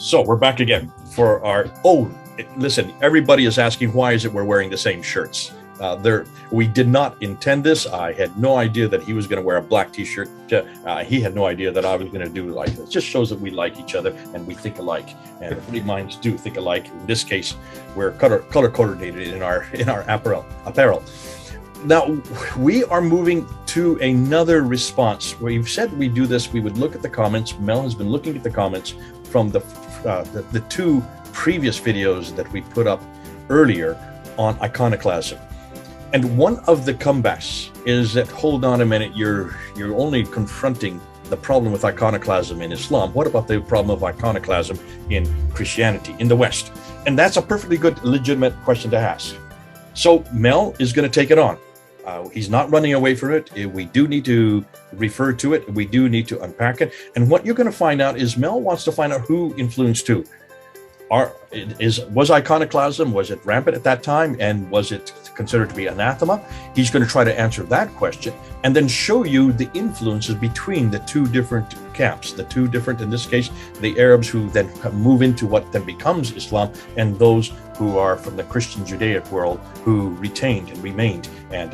So we're back again for our, listen, everybody is asking why is it we're wearing the same shirts? We did not intend this. I had no idea that he was going to wear a black t-shirt. He had no idea that I was going to do like this. It just shows that we like each other and we think alike. And pretty minds do think alike. In this case, we're color coordinated in our apparel. Now, we are moving to another response. We've said we do this. We would look at the comments. Mel has been looking at the comments from the two previous videos that we put up earlier on iconoclasm. And one of the comebacks is that, hold on a minute, you're only confronting the problem with iconoclasm in Islam. What about the problem of iconoclasm in Christianity, in the West? And that's a perfectly good, legitimate question to ask. So Mel is going to take it on. He's not running away from it. We do need to refer to it. We do need to unpack it. And what you're going to find out is Mel wants to find out who influenced who. Was iconoclasm, was it rampant at that time, and was it considered to be anathema? He's going to try to answer that question and then show you the influences between the two different camps, the two different, in this case, the Arabs who then move into what then becomes Islam, and those who are from the Christian Judaic world who retained and remained. And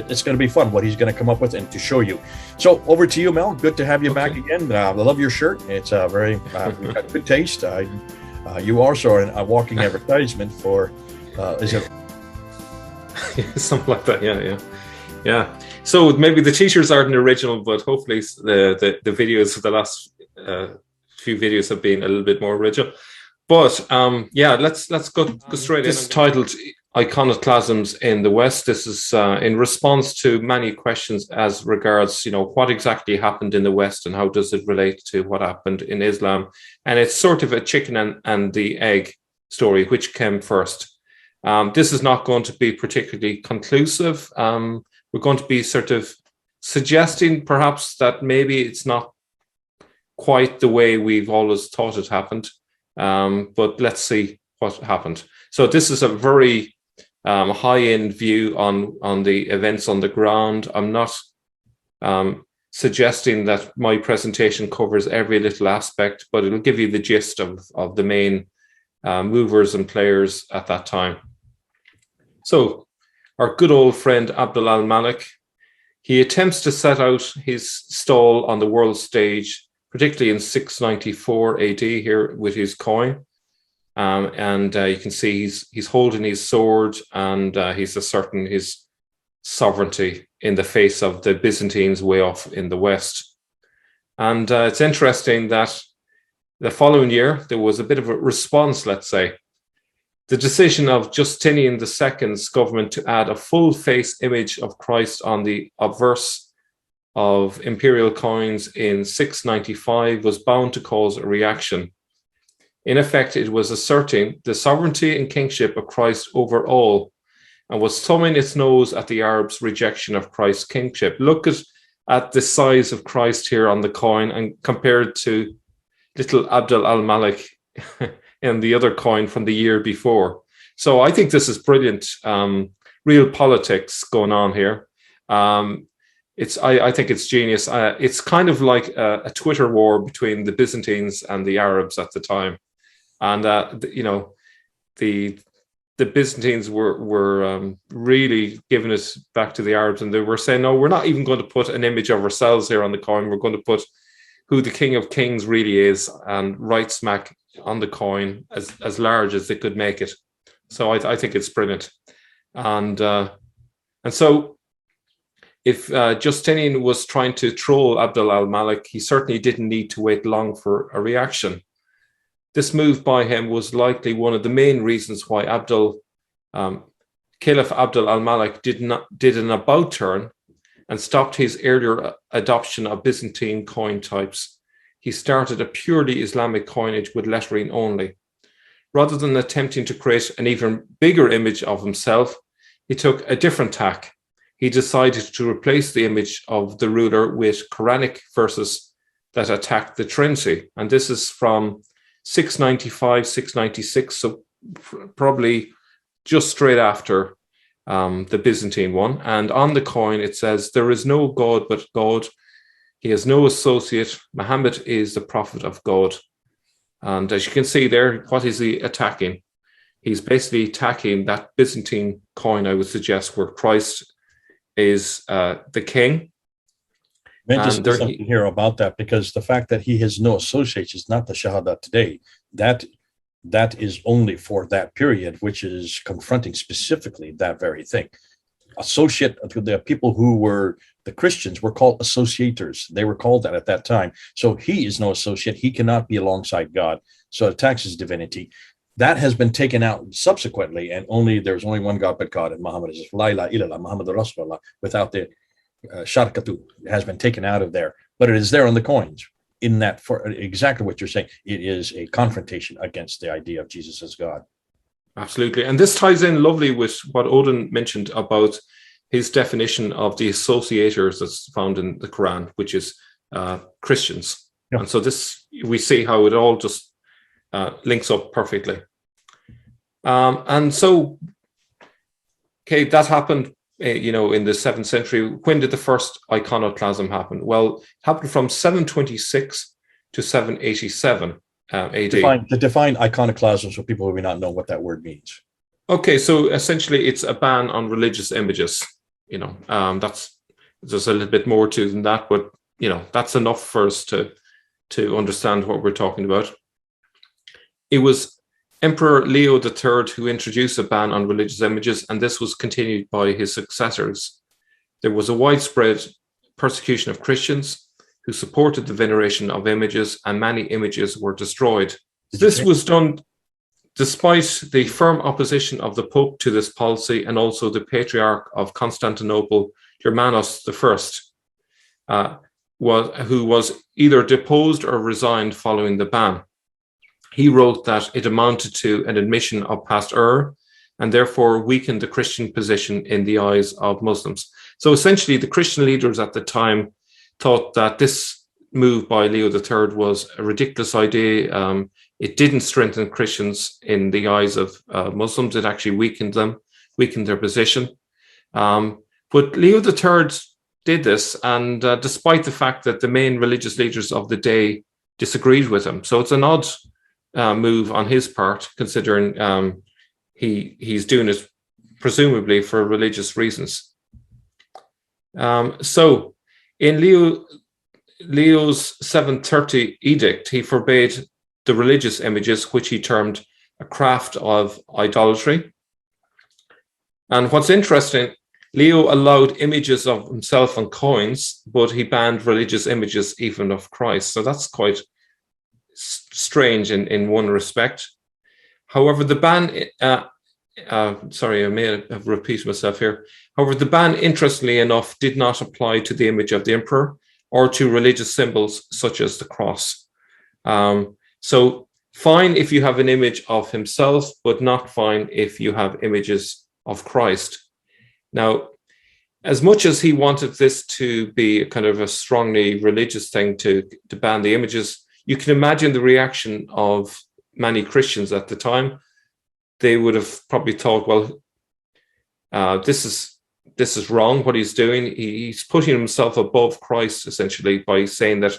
it's going to be fun what he's going to come up with and to show you. So over to you, Mel. Good to have you back again. I love your shirt. It's very you've got good taste. You also are a walking advertisement for, is it? Something like that, yeah. So maybe the t-shirts aren't original, but hopefully the videos of the last few videos have been a little bit more original. But let's go straight in. This is titled Iconoclasms in the West. This is in response to many questions as regards, what exactly happened in the West and how does it relate to what happened in Islam. And it's sort of a chicken and the egg story, which came first. This is not going to be particularly conclusive. We're going to be sort of suggesting perhaps that maybe it's not quite the way we've always thought it happened. But let's see what happened. So this is a very high-end view on the events on the ground. I'm not suggesting that my presentation covers every little aspect, but it'll give you the gist of the main movers and players at that time. So our good old friend Abdul al-Malik, he attempts to set out his stall on the world stage, particularly in 694 AD here with his coin. And you can see he's holding his sword, and he's asserting his sovereignty in the face of the Byzantines way off in the West. And it's interesting that the following year, there was a bit of a response, let's say. The decision of Justinian II's government to add a full-face image of Christ on the obverse of imperial coins in 695 was bound to cause a reaction. In effect, it was asserting the sovereignty and kingship of Christ over all, and was thumbing its nose at the Arabs' rejection of Christ's kingship. Look at the size of Christ here on the coin and compared to little Abdul al-Malik and the other coin from the year before. So I think this is brilliant, real politics going on here. I think it's genius. It's kind of like a Twitter war between the Byzantines and the Arabs at the time. And, the Byzantines were really giving it back to the Arabs, and they were saying, no, we're not even going to put an image of ourselves here on the coin. We're going to put who the King of Kings really is, and right smack on the coin as large as they could make it. So I think it's brilliant. And so if Justinian was trying to troll Abdul al-Malik, he certainly didn't need to wait long for a reaction. This move by him was likely one of the main reasons why Caliph Abdul al-Malik did an about turn and stopped his earlier adoption of Byzantine coin types. He started a purely Islamic coinage with lettering only. Rather than attempting to create an even bigger image of himself, he took a different tack. He decided to replace the image of the ruler with Quranic verses that attacked the Trinity. And this is from 695, 696, so probably just straight after the Byzantine one. And on the coin, it says, "There is no God but God. He has no associate. Muhammad is the prophet of God." And as you can see there, what is he attacking? He's basically attacking that Byzantine coin, I would suggest, where Christ is the king. May I just say something here about that, because the fact that he has no associates is not the Shahada today. That is only for that period, which is confronting specifically that very thing. Associate, the people who were the Christians were called associators. They were called that at that time. So he is no associate. He cannot be alongside God. So it attacks his divinity. That has been taken out subsequently, and there's only one God but God, and Muhammad is La ilaha illallah, Muhammad Rasulullah, without the Sharkatu. It has been taken out of there, but it is there on the coins. In that, for exactly what you're saying, it is a confrontation against the idea of Jesus as God. Absolutely. And this ties in lovely with what Odin mentioned about his definition of the associators that's found in the Quran, which is Christians. Yeah. And so we see how it all just links up perfectly. And so, okay, that happened, in the 7th century. When did the first iconoclasm happen? Well, it happened from 726 to 787 AD. Define iconoclasm so people who may not know what that word means. Okay, so essentially it's a ban on religious images. There's a little bit more to than that, but that's enough for us to understand what we're talking about. It was Emperor Leo III who introduced a ban on religious images, and this was continued by his successors. There was a widespread persecution of Christians who supported the veneration of images, and many images were destroyed. This was done despite the firm opposition of the Pope to this policy, and also the Patriarch of Constantinople, Germanos I, who was either deposed or resigned following the ban. He wrote that it amounted to an admission of past error and therefore weakened the Christian position in the eyes of Muslims. So essentially, the Christian leaders at the time thought that this move by Leo III was a ridiculous idea. It didn't strengthen Christians in the eyes of Muslims. It actually weakened them, weakened their position. But Leo III did this, and despite the fact that the main religious leaders of the day disagreed with him. So it's an odd move on his part, considering he's doing it presumably for religious reasons. So in Leo's 730 edict, he forbade the religious images, which he termed a craft of idolatry. And what's interesting, Leo allowed images of himself on coins, but he banned religious images even of Christ. So that's quite strange in one respect. However, the ban, sorry, I may have repeated myself here. However, the ban, interestingly enough, did not apply to the image of the emperor or to religious symbols such as the cross. So fine if you have an image of himself, but not fine if you have images of Christ. Now, as much as he wanted this to be kind of a strongly religious thing to ban the images, you can imagine the reaction of many Christians at the time. They would have probably thought, well, this is wrong, what he's doing. He's putting himself above Christ, essentially, by saying that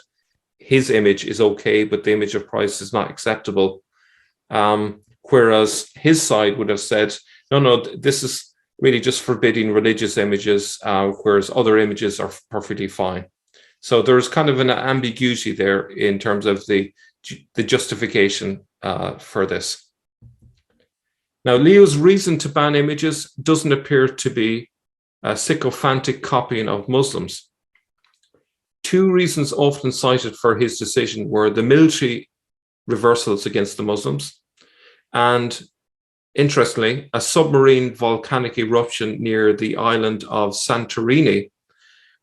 his image is okay, but the image of Christ is not acceptable. Whereas his side would have said, no, this is really just forbidding religious images, whereas other images are perfectly fine. So there's kind of an ambiguity there in terms of the justification for this. Now, Leo's reason to ban images doesn't appear to be a sycophantic copying of Muslims. Two reasons often cited for his decision were the military reversals against the Muslims and, interestingly, a submarine volcanic eruption near the island of Santorini,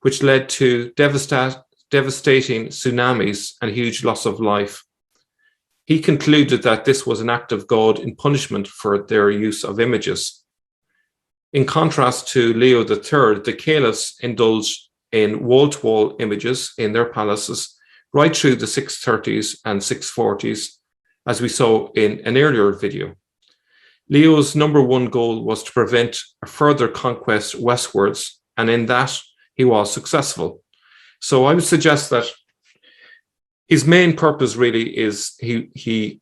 which led to devastating tsunamis and huge loss of life. He concluded that this was an act of God in punishment for their use of images. In contrast to Leo III, the caliphs indulged in wall-to-wall images in their palaces right through the 630s and 640s, as we saw in an earlier video. Leo's number one goal was to prevent a further conquest westwards, and in that, he was successful. So I would suggest that his main purpose really is he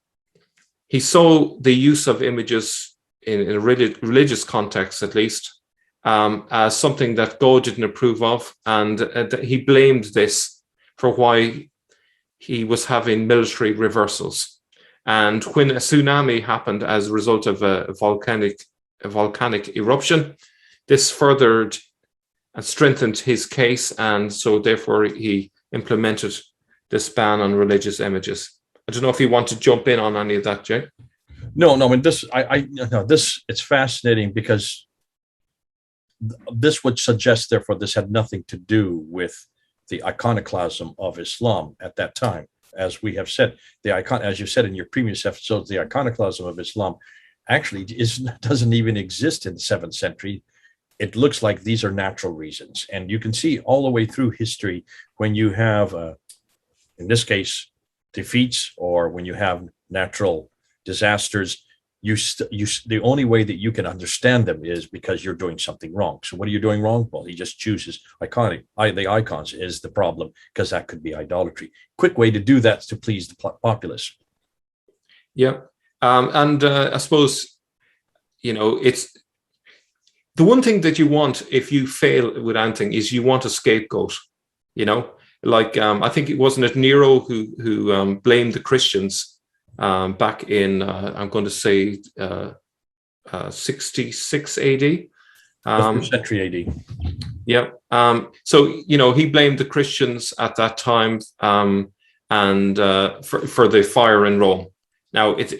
saw the use of images in a religious context, at least, as something that God didn't approve of, and he blamed this for why he was having military reversals. And when a tsunami happened as a result of a volcanic eruption, this furthered and strengthened his case, and so therefore he implemented this ban on religious images. I don't know if you want to jump in on any of that, Jay. No, I mean, it's fascinating because this would suggest, therefore, this had nothing to do with the iconoclasm of Islam at that time. As we have said, as you said in your previous episodes, the iconoclasm of Islam actually doesn't even exist in the 7th century. It looks like these are natural reasons. And you can see all the way through history when you have, in this case, defeats, or when you have natural disasters, the only way that you can understand them is because you're doing something wrong. So what are you doing wrong? Well, he just chooses the icons is the problem, because that could be idolatry. Quick way to do that is to please the populace. Yeah. I suppose, it's the one thing that you want if you fail with anything is you want a scapegoat, I think it wasn't Nero who blamed the Christians back in, I'm going to say 66 AD. First century AD. Yeah. So, he blamed the Christians at that time and for the fire in Rome. Now, it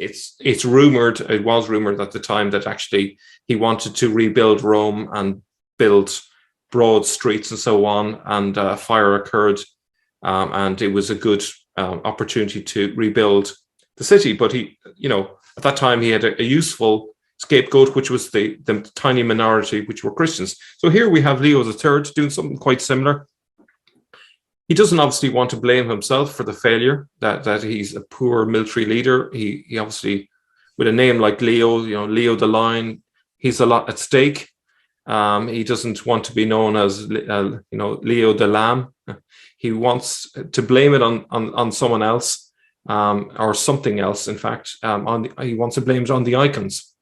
was rumored at the time that actually he wanted to rebuild Rome and build broad streets and so on, and fire occurred, and it was a good opportunity to rebuild the city. But at that time he had a useful scapegoat, which was the tiny minority, which were Christians. So here we have Leo III doing something quite similar. He doesn't obviously want to blame himself for the failure, that he's a poor military leader. He obviously, with a name like Leo, Leo the Lion, he's a lot at stake. He doesn't want to be known as, Leo the Lamb. He wants to blame it on someone else, or something else. In fact, he wants to blame it on the icons.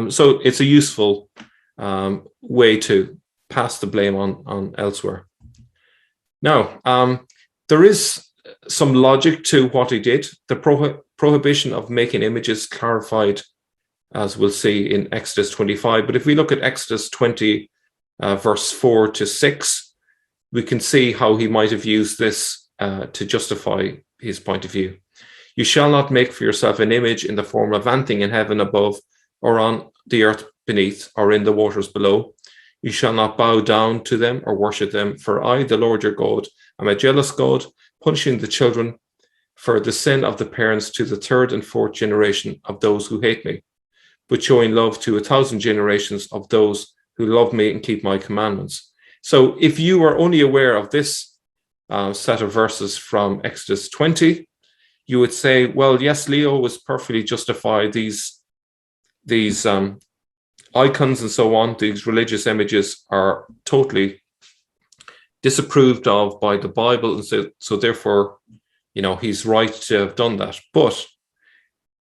So it's a useful way to pass the blame on elsewhere. Now, there is some logic to what he did. The prohibition of making images clarified, as we'll see in Exodus 25. But if we look at Exodus 20, verse 4 to 6, we can see how he might have used this to justify his point of view. You shall not make for yourself an image in the form of anything in heaven above, or on the earth beneath, or in the waters below. You shall not bow down to them or worship them, for I, the Lord your God, am a jealous God, punishing the children for the sin of the parents to the 3rd and 4th generation of those who hate me, but showing love to 1,000 generations of those who love me and keep my commandments. So if you are only aware of this set of verses from Exodus 20, you would say, well, yes, Leo was perfectly justified. These icons and so on, these religious images are totally disapproved of by the Bible, and so therefore, he's right to have done that. But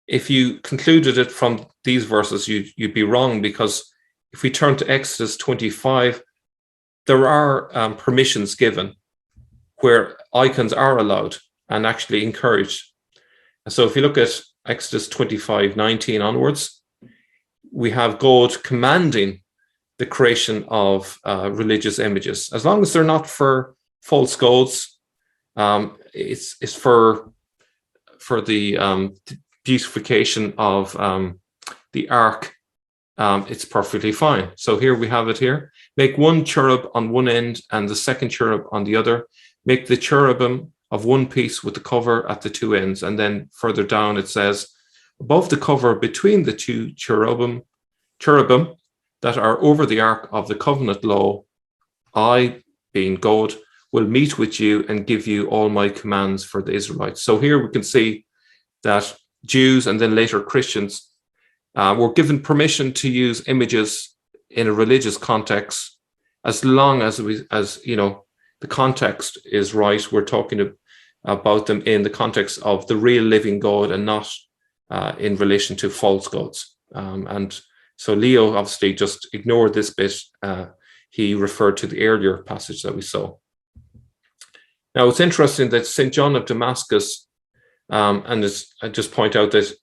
if you concluded it from these verses, you'd be wrong, because if we turn to Exodus 25, there are permissions given where icons are allowed and actually encouraged. And so if you look at Exodus 25:19 onwards, we have God commanding the creation of religious images, as long as they're not for false gods. It's for the beautification of the ark. It's perfectly fine. So here we have it here. Make one cherub on one end and the second cherub on the other. Make the cherubim of one piece with the cover at the two ends. And then further down it says, above the cover between the two cherubim that are over the ark of the covenant law, I, being God, will meet with you and give you all my commands for the Israelites. So here we can see that Jews and then later Christians were given permission to use images in a religious context, as long as the context is right. We're talking about them in the context of the real living God and not in relation to false gods. And so Leo obviously just ignored this bit. He referred to the earlier passage that we saw. Now, it's interesting that St. John of Damascus, and I just point out that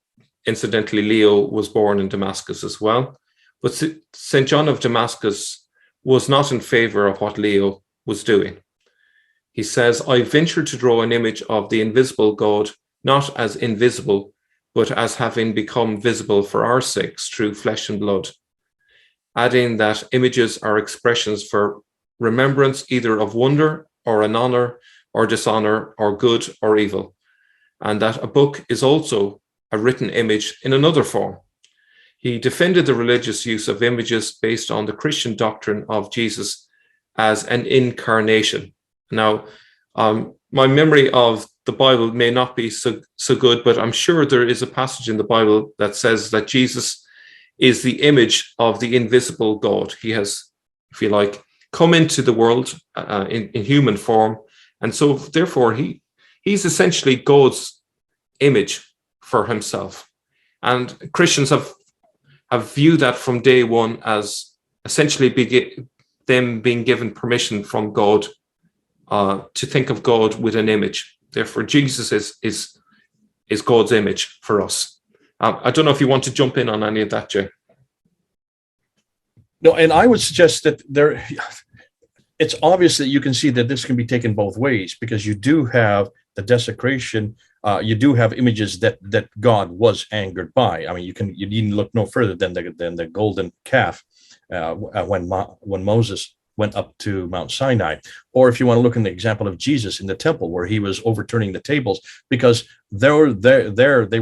incidentally, Leo was born in Damascus as well. But St. John of Damascus was not in favor of what Leo was doing. He says, I venture to draw an image of the invisible God, not as invisible, but as having become visible for our sakes through flesh and blood, adding that images are expressions for remembrance either of wonder or an honor or dishonor or good or evil, and that a book is also a written image in another form. He defended the religious use of images based on the Christian doctrine of Jesus as an incarnation. Now, my memory of the Bible may not be so good, but I'm sure there is a passage in the Bible that says that Jesus is the image of the invisible God. He has, if you like, come into the world in human form. And so therefore he's essentially God's image for himself. And Christians have viewed that from day one as essentially them being given permission from God to think of God with an image. Therefore, Jesus is God's image for us. I don't know if you want to jump in on any of that, Jay. No, and I would suggest that it's obvious that you can see that this can be taken both ways, because you do have the desecration. You do have images that God was angered by. I mean, you needn't look no further than the golden calf when Moses went up to Mount Sinai. Or if you want to look in the example of Jesus in the temple, where he was overturning the tables, because they were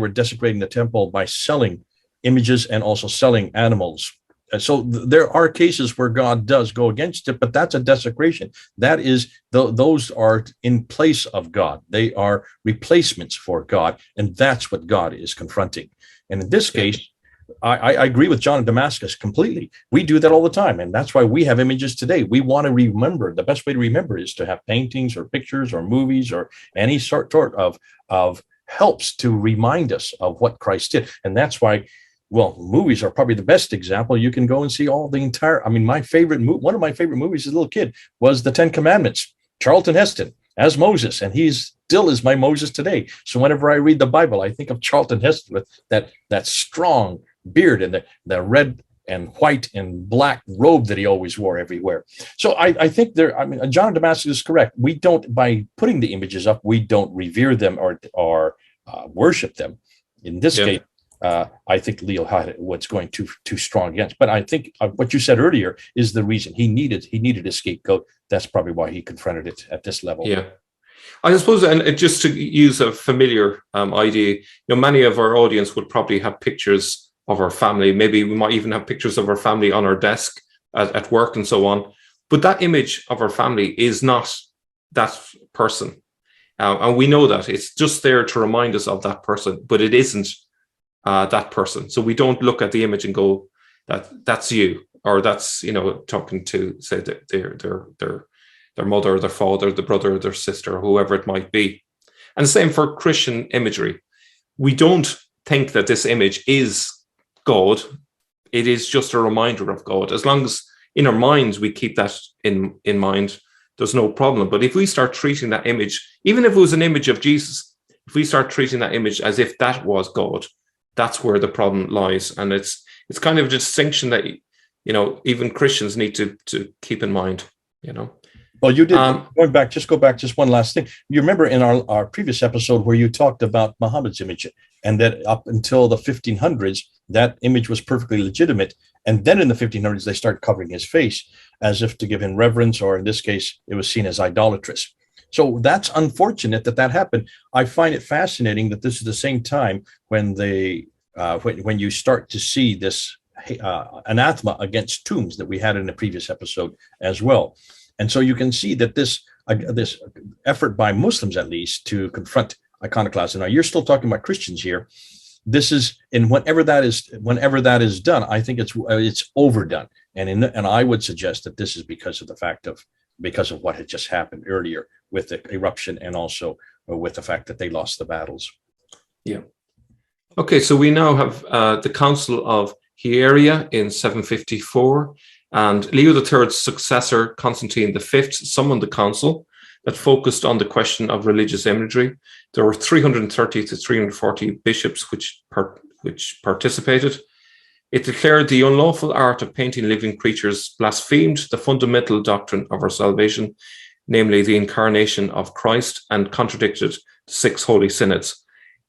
desecrating the temple by selling images and also selling animals. And so there are cases where God does go against it, but that's a desecration. That is, those are in place of God. They are replacements for God, and that's what God is confronting. And in this case, I agree with John of Damascus completely. We do that all the time, and that's why we have images today. We want to remember. The best way to remember is to have paintings or pictures or movies or any sort of helps to remind us of what Christ did. And that's why, well, movies are probably the best example. You can go and see all the entire, I mean, one of my favorite movies as a little kid was The Ten Commandments, Charlton Heston as Moses, and he still is my Moses today. So whenever I read the Bible, I think of Charlton Heston with that strong beard and the red and white and black robe that he always wore everywhere. So I think John of Damascus is correct. We don't, by putting the images up, we don't revere them or worship them. In this case, I think Leo had what's going too strong against. But I think what you said earlier is the reason he needed a scapegoat. That's probably why he confronted it at this level. Yeah. I suppose, and just to use a familiar idea, many of our audience would probably have pictures of our family. Maybe we might even have pictures of our family on our desk at work and so on. But that image of our family is not that person. And we know that. It's just there to remind us of that person, but it isn't that person. So we don't look at the image and go, that's you, or that's, talking to, say, their mother, their father, the brother, their sister, whoever it might be. And the same for Christian imagery. We don't think that this image is God. It is just a reminder of God. As long as in our minds we keep that in mind, there's no problem. But if we start treating that image, even if it was an image of Jesus, if we start treating that image as if that was God, that's where the problem lies. And it's kind of a distinction that even Christians need to keep in mind. Well, you did. Go back just one last thing. You remember in our previous episode where you talked about Muhammad's image, and that up until the 1500s, that image was perfectly legitimate. And then in the 1500s, they started covering his face as if to give him reverence, or in this case, it was seen as idolatrous. So that's unfortunate that happened. I find it fascinating that this is the same time when when you start to see this anathema against tombs that we had in the previous episode as well. And so you can see that this effort by Muslims, at least, to confront iconoclasm. Now, you're still talking about Christians here. This is, and whenever that is done, I think it's overdone. And I would suggest that this is because of the fact of because of what had just happened earlier with the eruption, and also with the fact that they lost the battles. Yeah. Okay, so we now have the Council of Hieria in 754, and Leo III's successor, Constantine V, summoned the council that focused on the question of religious imagery. There were 330 to 340 bishops which participated. It declared the unlawful art of painting living creatures blasphemed the fundamental doctrine of our salvation, namely the incarnation of Christ, and contradicted the 6 holy synods.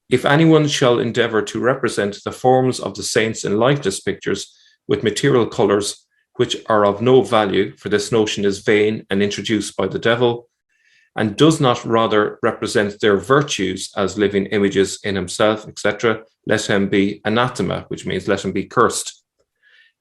If anyone shall endeavour to represent the forms of the saints in lifeless pictures with material colours which are of no value, for this notion is vain and introduced by the devil, and does not rather represent their virtues as living images in himself, etc., let him be anathema, which means let him be cursed.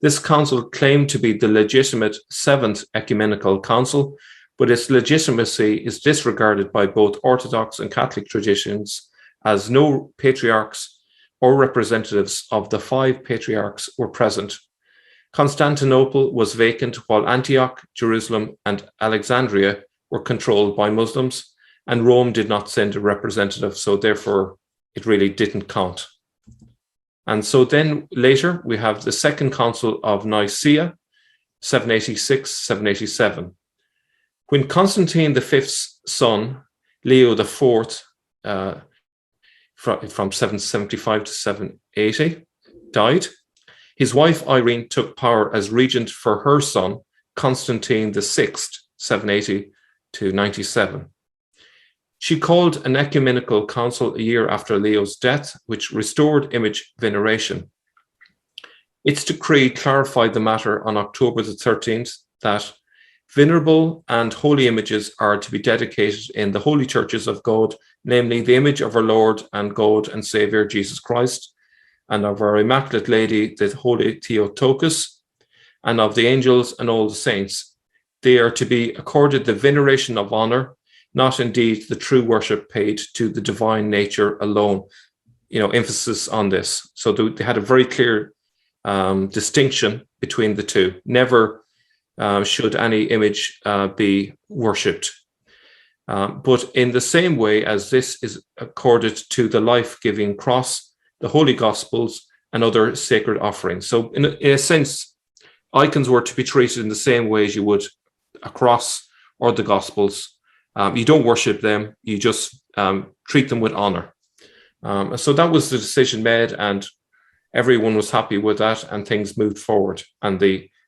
This council claimed to be the legitimate 7th ecumenical council, but its legitimacy is disregarded by both Orthodox and Catholic traditions, as no patriarchs or representatives of the 5 patriarchs were present. Constantinople was vacant, while Antioch, Jerusalem, and Alexandria were controlled by Muslims, and Rome did not send a representative, so therefore it really didn't count. And so then later we have the Second Council of Nicaea, 786-787. When Constantine V's son, Leo IV, from 775 to 780, died, his wife Irene took power as regent for her son, Constantine VI, 780 to 97. She called an ecumenical council a year after Leo's death, which restored image veneration. Its decree clarified the matter on October the 13th that venerable and holy images are to be dedicated in the holy churches of God, namely the image of our Lord and God and Saviour Jesus Christ, and of our Immaculate Lady, the Holy Theotokos, and of the angels and all the saints. They are to be accorded the veneration of honour, not indeed the true worship paid to the divine nature alone. Emphasis on this. So they had a very clear distinction between the two. Never should any image be worshipped. But in the same way as this is accorded to the life-giving cross, the Holy Gospels, and other sacred offerings. So in a sense, icons were to be treated in the same way as you would a cross or the Gospels. You don't worship them, you just treat them with honor. So that was the decision made, and everyone was happy with that, and things moved forward, and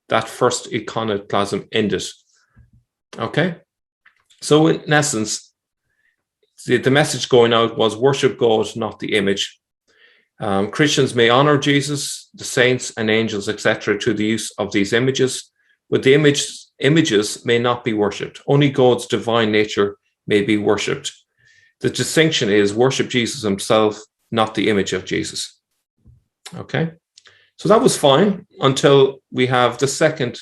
that first iconoclasm ended. Okay? So in essence, the message going out was worship God, not the image. Christians may honor Jesus, the saints and angels, etc., through the use of these images, but the images may not be worshipped. Only God's divine nature may be worshipped. The distinction is worship Jesus himself, not the image of Jesus. Okay, so that was fine until we have the second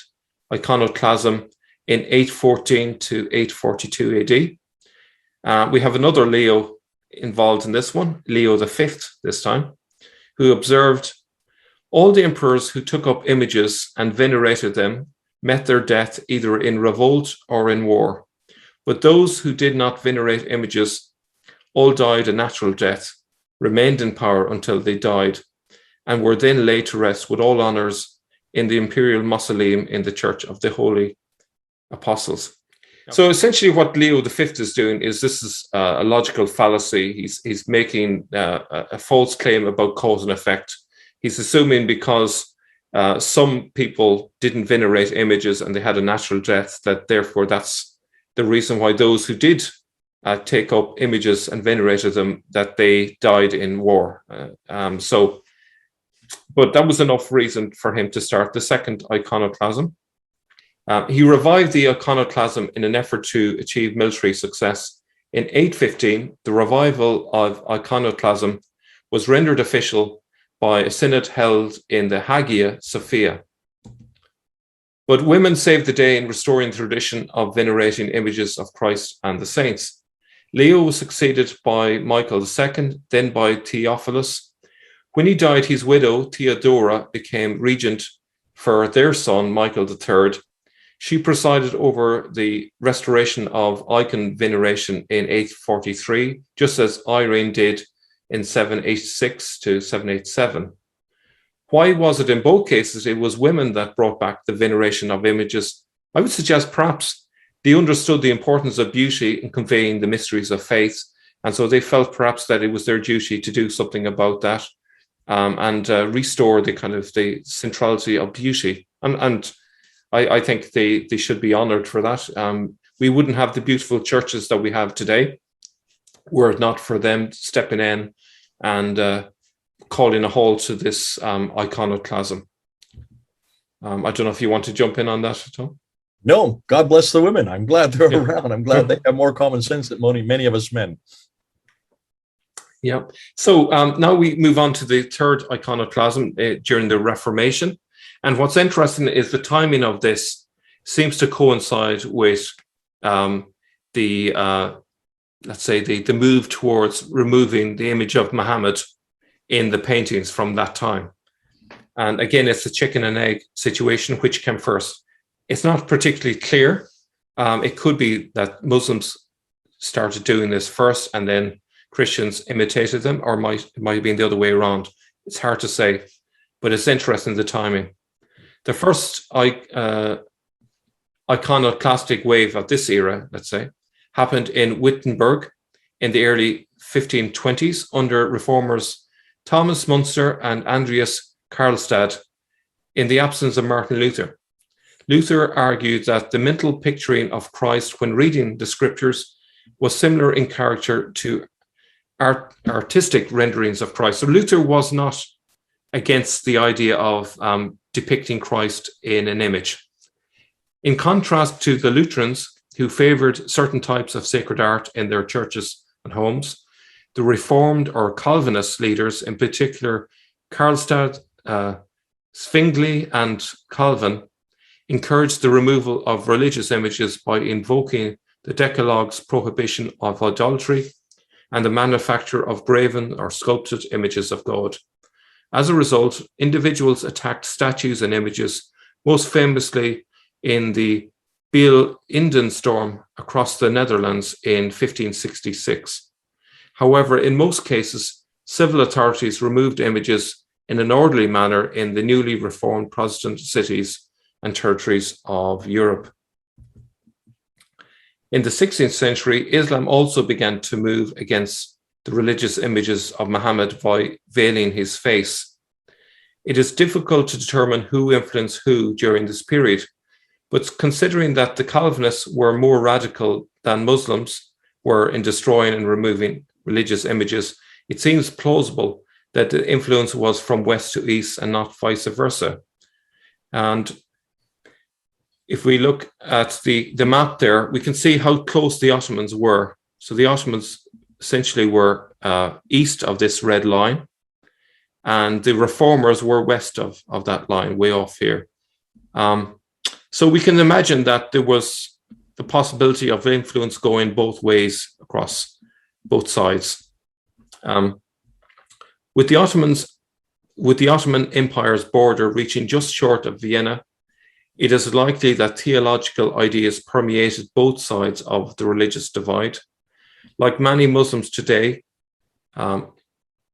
iconoclasm in 814 to 842 AD. We have another Leo involved in this one, Leo V this time, who observed all the emperors who took up images and venerated them met their death either in revolt or in war. But those who did not venerate images all died a natural death, remained in power until they died, and were then laid to rest with all honours in the imperial mausoleum in the Church of the Holy Apostles. So essentially what Leo V is doing is, this is a logical fallacy. He's making a false claim about cause and effect. He's assuming because some people didn't venerate images and they had a natural death, that therefore that's the reason why those who did take up images and venerated them, that they died in war. But that was enough reason for him to start the second iconoclasm. He revived the iconoclasm in an effort to achieve military success. In 815, the revival of iconoclasm was rendered official by a synod held in the Hagia Sophia. But women saved the day in restoring the tradition of venerating images of Christ and the saints. Leo was succeeded by Michael II, then by Theophilus. When he died, his widow, Theodora, became regent for their son, Michael III. She presided over the restoration of icon veneration in 843, just as Irene did in 786 to 787. Why was it in both cases it was women that brought back the veneration of images? I would suggest perhaps they understood the importance of beauty in conveying the mysteries of faith, and so they felt perhaps that it was their duty to do something about that, and restore the kind of the centrality of beauty. And I think they should be honored for that. We wouldn't have the beautiful churches that we have today were it not for them stepping in and calling a halt to this iconoclasm. I don't know if you want to jump in on that, Tom. No, God bless the women. I'm glad they're around. I'm glad they have more common sense than many of us men. Yeah. So now we move on to the third iconoclasm during the Reformation. And what's interesting is the timing of this seems to coincide with let's say the move towards removing the image of Muhammad in the paintings from that time. And again, it's a chicken and egg situation. Which came first? It's not particularly clear. It could be that Muslims started doing this first and then Christians imitated them, or it might have been the other way around. It's hard to say, but it's interesting, the timing. The first iconoclastic wave of this era, let's say, happened in Wittenberg in the early 1520s under reformers Thomas Munster and Andreas Karlstadt in the absence of Martin Luther. Luther argued that the mental picturing of Christ when reading the scriptures was similar in character to artistic renderings of Christ. So Luther was not against the idea of depicting Christ in an image. In contrast to the Lutherans, who favored certain types of sacred art in their churches and homes, the Reformed or Calvinist leaders, in particular Karlstadt, Zwingli, and Calvin, encouraged the removal of religious images by invoking the Decalogue's prohibition of idolatry and the manufacture of graven or sculpted images of God. As a result, individuals attacked statues and images, most famously in the Biel Inden storm across the Netherlands in 1566. However, in most cases, civil authorities removed images in an orderly manner in the newly reformed Protestant cities and territories of Europe. In the 16th century, Islam also began to move against the religious images of Muhammad by veiling his face. It is difficult to determine who influenced who during this period, but considering that the Calvinists were more radical than Muslims were in destroying and removing religious images, it seems plausible that the influence was from west to east and not vice versa. And if we look at the map there, we can see how close the Ottomans were. So the Ottomans essentially were east of this red line, and the reformers were west of that line, way off here. So we can imagine that there was the possibility of influence going both ways across both sides. With the Ottoman Empire's border reaching just short of Vienna, it is likely that theological ideas permeated both sides of the religious divide. Like many Muslims today,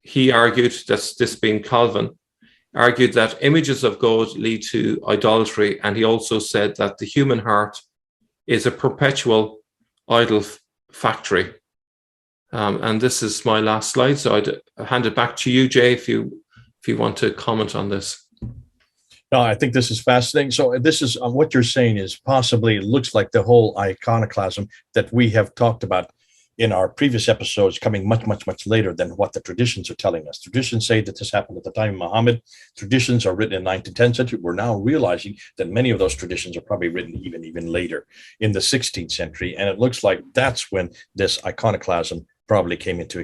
he argued, that this being Calvin, argued that images of God lead to idolatry, and he also said that the human heart is a perpetual idol factory. And this is my last slide, so I'd hand it back to you, Jay, if you want to comment on this. No, I think this is fascinating. So this is what you're saying is possibly, it looks like the whole iconoclasm that we have talked about in our previous episodes coming much, much, much later than what the traditions are telling us. Traditions say that this happened at the time of Muhammad. Traditions are written in 9th to 10th century. We're now realizing that many of those traditions are probably written even later in the 16th century. And it looks like that's when this iconoclasm probably came into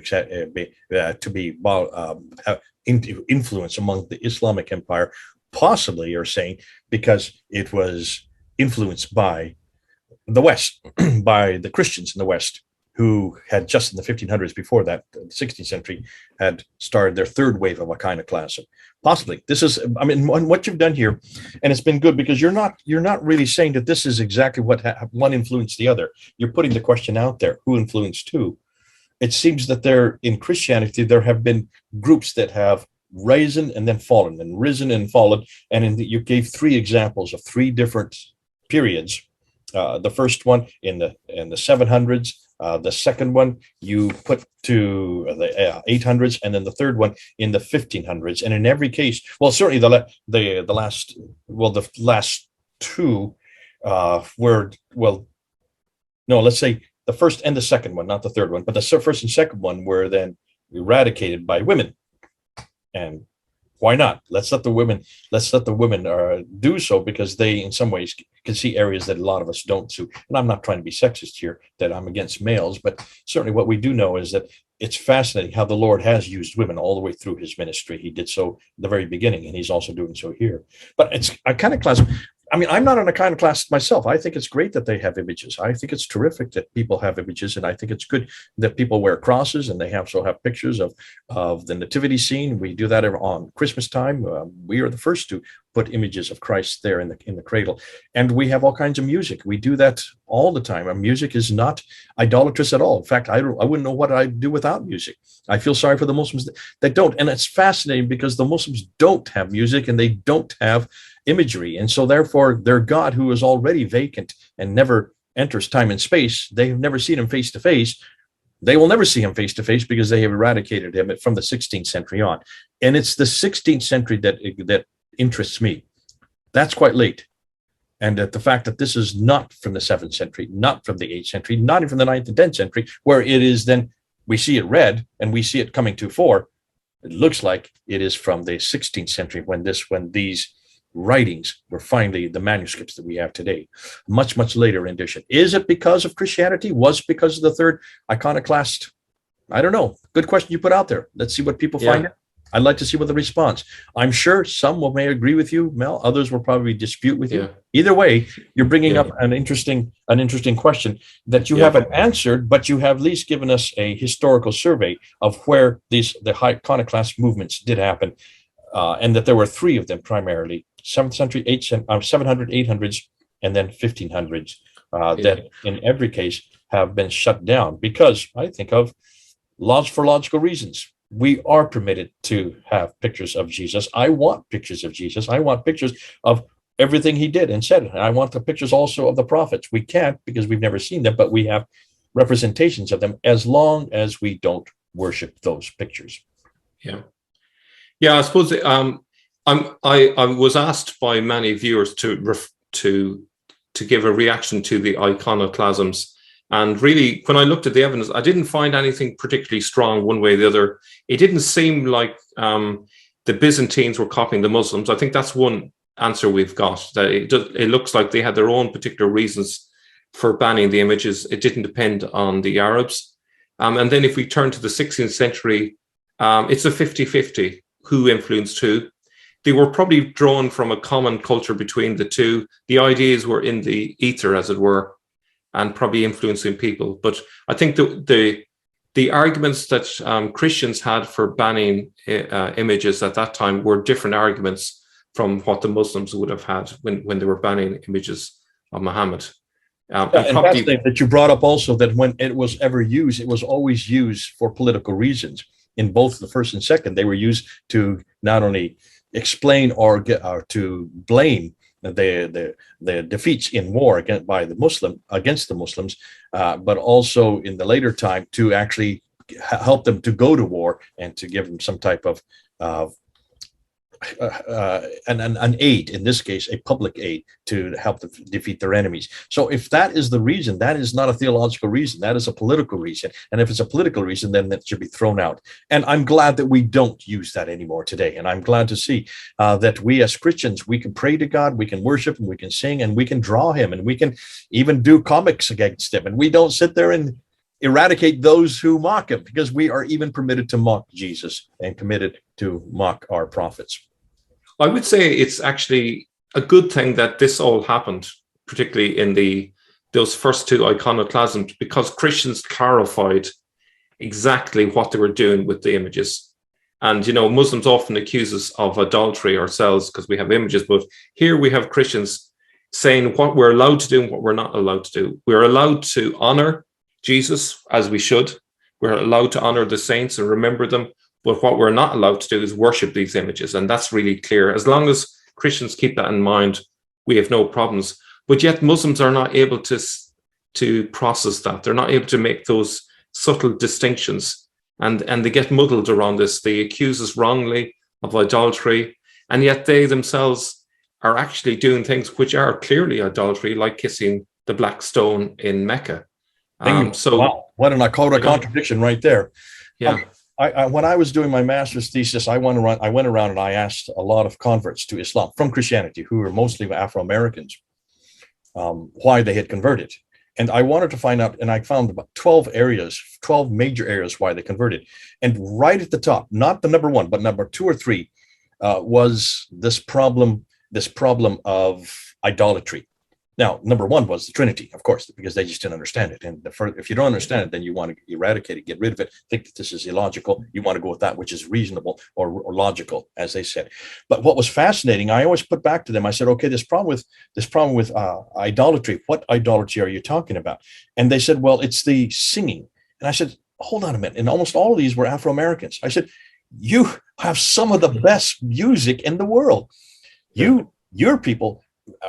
influence among the Islamic Empire. Possibly, you're saying, because it was influenced by the West, by the Christians in the West, who had just in the 1500s before that, the 16th century, had started their third wave of iconoclasm. Possibly, this is, I mean, what you've done here, and it's been good because you're not really saying that this is exactly what one influenced the other. You're putting the question out there: who influenced who? It seems that in Christianity there have been groups that have risen and then fallen, and risen and fallen, and you gave three examples of three different periods. The first one in the 700s. The second one you put to the 800s, and then the third one in the 1500s. And in every case, well, certainly the last two were, well, no, let's say the first and the second one, not the third one, but the first and second one were then eradicated by women. And why not? Let's let the women do so, because they, in some ways, can see areas that a lot of us don't see. And I'm not trying to be sexist here, that I'm against males, but certainly what we do know is that it's fascinating how the Lord has used women all the way through his ministry. He did so at the very beginning, and he's also doing so here. But it's iconoclasm. I mean, I'm not an iconoclast myself. I think it's great that they have images. I think it's terrific that people have images, and I think it's good that people wear crosses, and they also have pictures of the nativity scene. We do that on Christmas time. We are the first to put images of Christ there in the cradle, and we have all kinds of music. We do that all the time. Our music is not idolatrous at all. In fact, I wouldn't know what I'd do without music. I feel sorry for the Muslims that don't, and it's fascinating because the Muslims don't have music and they don't have imagery, and so therefore their God, who is already vacant and never enters time and space, they have never seen him face to face. They will never see him face to face because they have eradicated him from the 16th century on. And it's the 16th century that interests me. That's quite late. And the fact that this is not from the 7th century, not from the 8th century, not even from the 9th and 10th century, where it is then we see it red and we see it coming to fore. It looks like it is from the 16th century when these writings were finally the manuscripts that we have today. Much later rendition. Is it because of Christianity? Was it because of the third iconoclast? I don't know. Good question you put out there. Let's see what people find out. I'd like to see what the response. I'm sure some may agree with you, Mel. Others will probably dispute with you. Either way, you're bringing up an interesting question that you haven't answered, but you have at least given us a historical survey of where the iconoclast movements did happen, and that there were three of them primarily: 7th century, 700, 800s, and then 1500s, that in every case have been shut down because, I think, of for logical reasons. We are permitted to have pictures of Jesus. I want pictures of Jesus. I want pictures of everything he did and said. And I want the pictures also of the prophets. We can't because we've never seen them, but we have representations of them as long as we don't worship those pictures. Yeah. I suppose I was asked by many viewers to give a reaction to the iconoclasms. And really, when I looked at the evidence, I didn't find anything particularly strong one way or the other. It didn't seem like the Byzantines were copying the Muslims. I think that's one answer we've got, that it looks like they had their own particular reasons for banning the images. It didn't depend on the Arabs. And then if we turn to the 16th century, it's a 50-50 who influenced who. They were probably drawn from a common culture between the two. The ideas were in the ether, as it were, and probably influencing people. But I think the arguments that Christians had for banning images at that time were different arguments from what the Muslims would have had when they were banning images of Muhammad. And fascinating that you brought up also that when it was ever used, it was always used for political reasons. In both the first and second, they were used to not only explain or to blame the defeats in war against the Muslims, but also in the later time to actually help them to go to war and to give them some type of an aid, in this case a public aid, to help them defeat their enemies. So if that is the reason, that is not a theological reason, that is a political reason. And if it's a political reason, then that should be thrown out. And I'm glad that we don't use that anymore today. And I'm glad to see that we as Christians, we can pray to God, we can worship and we can sing and we can draw him, and we can even do comics against him, and we don't sit there and eradicate those who mock him, because we are even permitted to mock Jesus and committed to mock our prophets. I would say it's actually a good thing that this all happened, particularly in the those first two iconoclasms, because Christians clarified exactly what they were doing with the images. And, Muslims often accuse us of idolatry ourselves because we have images, but here we have Christians saying what we're allowed to do and what we're not allowed to do. We're allowed to honor Jesus as we should. We're allowed to honor the saints and remember them. But what we're not allowed to do is worship these images. And that's really clear. As long as Christians keep that in mind, we have no problems. But yet Muslims are not able to process that. They're not able to make those subtle distinctions. And they get muddled around this. They accuse us wrongly of idolatry. And yet they themselves are actually doing things which are clearly idolatry, like kissing the black stone in Mecca. Wow, what an contradiction right there. Yeah. When I was doing my master's thesis, I went around and I asked a lot of converts to Islam from Christianity, who were mostly Afro-Americans, why they had converted. And I wanted to find out, and I found about 12 major areas why they converted. And right at the top, not the number one, but number 2 or 3, was this problem of idolatry. Now, number 1 was the Trinity, of course, because they just didn't understand it. And if you don't understand it, then you want to eradicate it, get rid of it, think that this is illogical. You want to go with that which is reasonable or logical, as they said. But what was fascinating, I always put back to them, I said, okay, this problem with idolatry, what idolatry are you talking about? And they said, well, it's the singing. And I said, hold on a minute. And almost all of these were Afro-Americans. I said, you have some of the best music in the world. Your people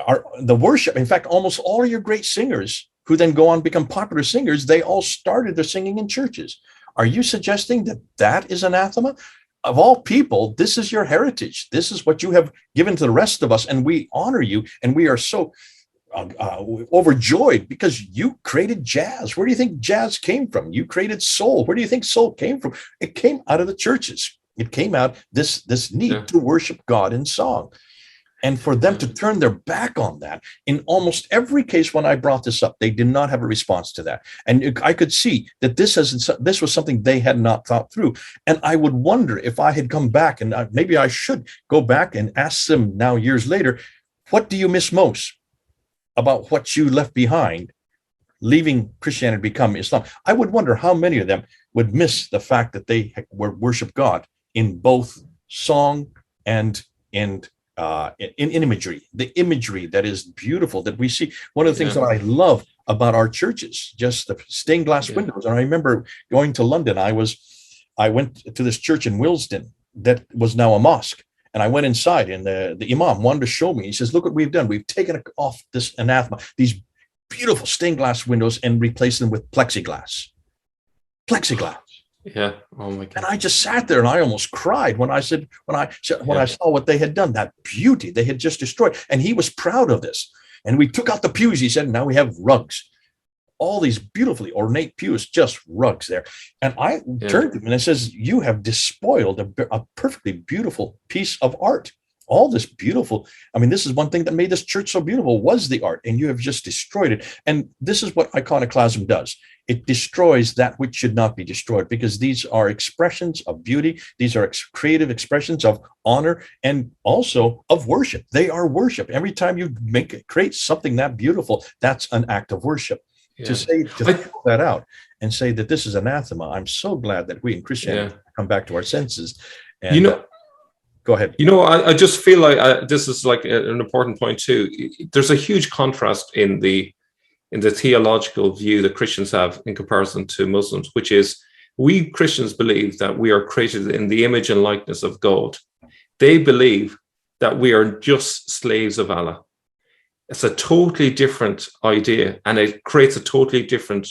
are the worship. In fact, almost all of your great singers who then go on to become popular singers, they all started their singing in churches. Are you suggesting that that is anathema? Of all people, this is your heritage. This is what you have given to the rest of us, and we honor you, and we are so overjoyed because you created jazz. Where do you think jazz came from? You created soul. Where do you think soul came from? It came out of the churches. It came out this need to worship God in song. And for them to turn their back on that, in almost every case when I brought this up, they did not have a response to that. And I could see that this was something they had not thought through. And I would wonder if I had come back, and maybe I should go back and ask them now years later, what do you miss most about what you left behind, leaving Christianity to become Islam? I would wonder how many of them would miss the fact that they worship God in both song and in imagery, the imagery that is beautiful that we see. One of the things that I love about our churches, just the stained glass windows. And I remember going to London. I went to this church in Willesden that was now a mosque. And I went inside, and the imam wanted to show me. He says, look what we've done. We've taken off this anathema, these beautiful stained glass windows, and replaced them with plexiglass. Yeah. Oh my God. And I just sat there and I almost cried when I saw what they had done, that beauty they had just destroyed. And he was proud of this. And we took out the pews, he said, and now we have rugs. All these beautifully ornate pews, just rugs there. And I turned to him and I says, you have despoiled a perfectly beautiful piece of art. All this beautiful, this is one thing that made this church so beautiful, was the art, and you have just destroyed it. And this is what iconoclasm does. It destroys that which should not be destroyed, because these are expressions of beauty. These are creative expressions of honor and also of worship. They are worship. Every time you create something that beautiful, that's an act of worship. To throw that out and say that this is anathema, I'm so glad that we in Christianity come back to our senses. And, go ahead. I just feel like this is like an important point too. There's a huge contrast in the theological view that Christians have in comparison to Muslims, which is we Christians believe that we are created in the image and likeness of God. They believe that we are just slaves of Allah. It's a totally different idea, and it creates a totally different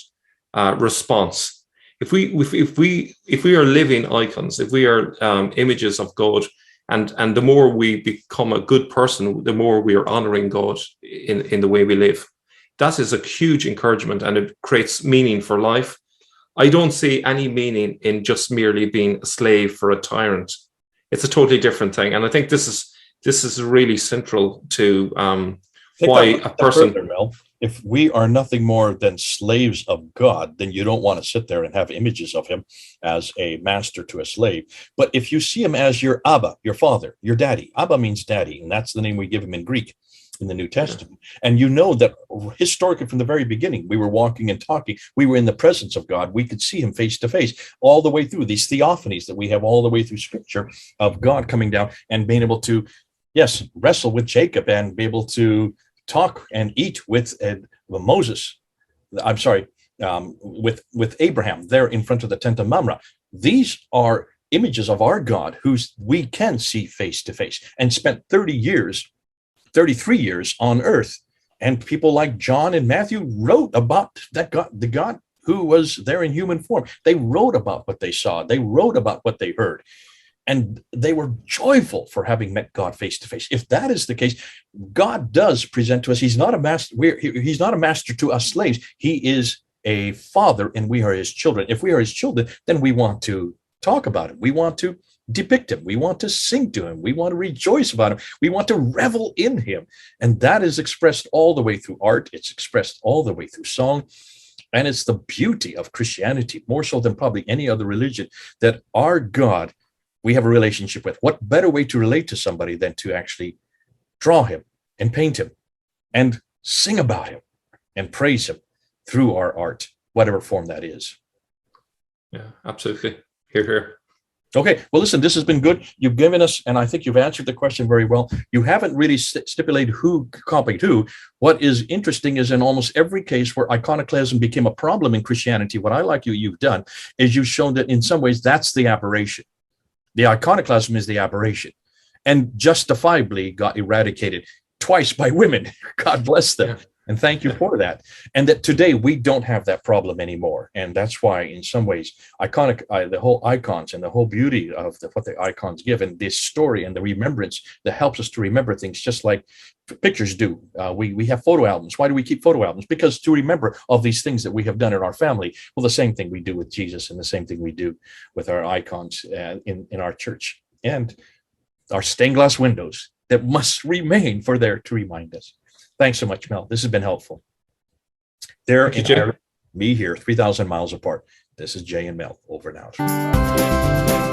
response. If we are living icons, if we are images of God, and the more we become a good person, the more we are honoring God in the way we live. That is a huge encouragement, and it creates meaning for life. I don't see any meaning in just merely being a slave for a tyrant. It's a totally different thing, and I think this is really central to why a person. Further, Mel, if we are nothing more than slaves of God, then you don't want to sit there and have images of him as a master to a slave. But if you see him as your Abba, your father, your daddy, Abba means daddy, and that's the name we give him in Greek. in the New Testament. And you know that historically, from the very beginning, we were walking and talking. We were in the presence of God. We could see him face to face all the way through these theophanies that we have all the way through Scripture of God coming down and being able to, yes, wrestle with Jacob and be able to talk and eat with Moses. I'm sorry, with Abraham there in front of the tent of Mamre. These are images of our God who we can see face to face, and spent 33 years on earth. And people like John and Matthew wrote about that God, the God who was there in human form. They wrote about what they saw. They wrote about what they heard. And they were joyful for having met God face to face. If that is the case, God does present to us. He's not a master. He's not a master to us slaves. He is a father, and we are his children. If we are his children, then we want to talk about him. We want to depict him. We want to sing to him. We want to rejoice about him. We want to revel in him. And that is expressed all the way through art. It's expressed all the way through song. And it's the beauty of Christianity, more so than probably any other religion, that our God, we have a relationship with. What better way to relate to somebody than to actually draw him and paint him and sing about him and praise him through our art, whatever form that is. Yeah, absolutely. Hear, hear. Okay, well, listen, this has been good. You've given us, and I think you've answered the question very well. You haven't really stipulated who copied who. What is interesting is in almost every case where iconoclasm became a problem in Christianity, what I like you've done is you've shown that in some ways that's the aberration. The iconoclasm is the aberration, and justifiably got eradicated twice by women. God bless them. Yeah. And thank you for that. And that today we don't have that problem anymore. And that's why, in some ways, the whole icons and the whole beauty of what the icons give, and this story and the remembrance that helps us to remember things, just like pictures do. We have photo albums. Why do we keep photo albums? Because to remember all these things that we have done in our family. Well, the same thing we do with Jesus, and the same thing we do with our icons in our church, and our stained glass windows that must remain for there to remind us. Thanks so much, Mel. This has been helpful. There in Ireland, me here, 3,000 miles apart. This is Jay and Mel, over and out.